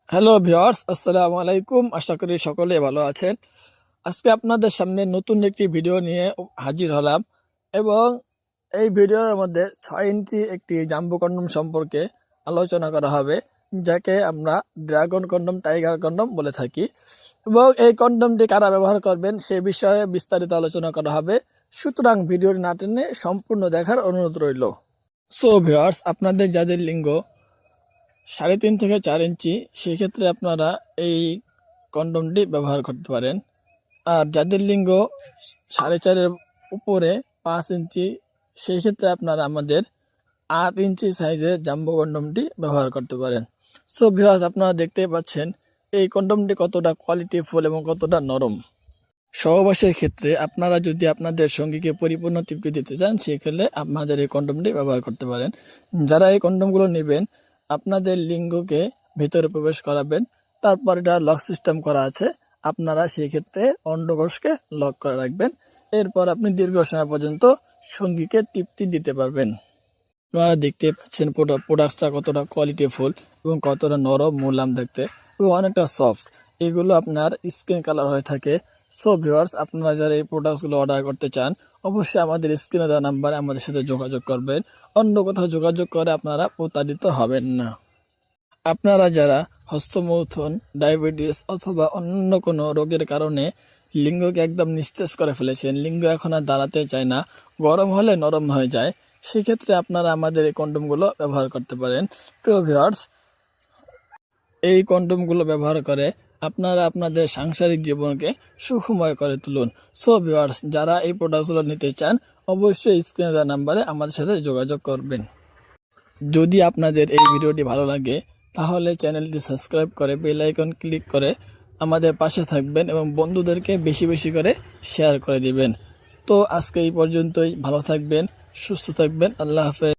Hello viewers, আসসালামু আলাইকুম। আশা করি সকলে ভালো আছেন। আজকে আপনাদের সামনে নতুন একটি ভিডিও নিয়ে হাজির হলাম এবং এই ভিডিওর মধ্যে 6 ইঞ্চি একটি জাম্বো কন্ডম সম্পর্কে আলোচনা করা হবে, যাকে আমরা ড্রাগন কন্ডম, টাইগার কন্ডম বলে থাকি। এবং এই কন্ডমটি কারা ব্যবহার করবেন সে বিষয়ে বিস্তারিত আলোচনা করা হবে। সুতরাং ভিডিওটি না টেনে সম্পূর্ণ দেখার অনুরোধ রইল। সো ভিউয়ার্স, আপনাদের যাদের লিঙ্গ 3.5 থেকে 4 ইঞ্চি, সেই ক্ষেত্রে আপনারা এই কন্ডমটি ব্যবহার করতে পারেন। আর যাদের লিঙ্গ 4.5-এর উপরে 5 ইঞ্চি, সেই ক্ষেত্রে আপনারা আমাদের 8 ইঞ্চি সাইজের জাম্বো কন্ডমটি ব্যবহার করতে পারেন। সো ভিউয়ার্স, আপনারা দেখতেই পাচ্ছেন এই কন্ডমটি কতটা কোয়ালিটিফুল এবং কতটা নরম। সহবাসের ক্ষেত্রে আপনারা যদি আপনাদের সঙ্গীকে পরিপূর্ণ তৃপ্তি দিতে চান, সেক্ষেত্রে আপনাদের এই কন্ডমটি ব্যবহার করতে পারেন। যারা এই কন্ডমগুলো নেবেন, আপনাদের লিঙ্গকে ভেতরে প্রবেশ করাবেন, তারপর এটা লক সিস্টেম করা আছে। আপনারা সেই ক্ষেত্রে অন্ডকোষকে লক করে রাখবেন। এরপর আপনি দীর্ঘ সময় পর্যন্ত সঙ্গীকে তৃপ্তি দিতে পারবেন। আপনারা দেখতে পাচ্ছেন প্রোডাক্টসটা কতটা কোয়ালিটিফুল এবং কতটা নরম, মোলায়েম দেখতে এবং অনেকটা সফট। এগুলো আপনার স্কিন কালার হয়ে থাকে। সো ভিউয়ার্স, আপনারা যারা এই প্রোডাক্টসগুলো অর্ডার করতে চান, অবশ্যই আমাদের স্ক্রিনে দেওয়া নাম্বারে আমাদের সাথে যোগাযোগ করবেন। অন্য কোথাও যোগাযোগ করে আপনারা প্রতারিত হবেন না। আপনারা যারা হস্তমৈথুন, ডায়াবেটিস অথবা অন্য কোনো রোগের কারণে লিঙ্গকে একদম নিস্তেজ করে ফেলেছেন, লিঙ্গ এখন আর দাঁড়াতে চায় না, গরম হলে নরম হয়ে যায়, সেক্ষেত্রে আপনারা আমাদের এই কন্ডমগুলো ব্যবহার করতে পারেন। প্রিয় ভিউয়ার্স, এই কন্ডমগুলো ব্যবহার করে আপনারা আপনাদের সাংসারিক জীবনকে সুখময় করে তুলুন। সো ভিউয়ার্স, যারা এই প্রোডাক্টগুলো নিতে চান, অবশ্যই স্ক্রিনে দেওয়া নাম্বারে আমাদের সাথে যোগাযোগ করবেন। যদি আপনাদের এই ভিডিওটি ভালো লাগে, তাহলে চ্যানেলটি সাবস্ক্রাইব করে বেল আইকন ক্লিক করে আমাদের পাশে থাকবেন এবং বন্ধুদেরকে বেশি বেশি করে শেয়ার করে দিবেন। তো আজকে এই পর্যন্তই। ভালো থাকবেন, সুস্থ থাকবেন। আল্লাহ হাফেজ।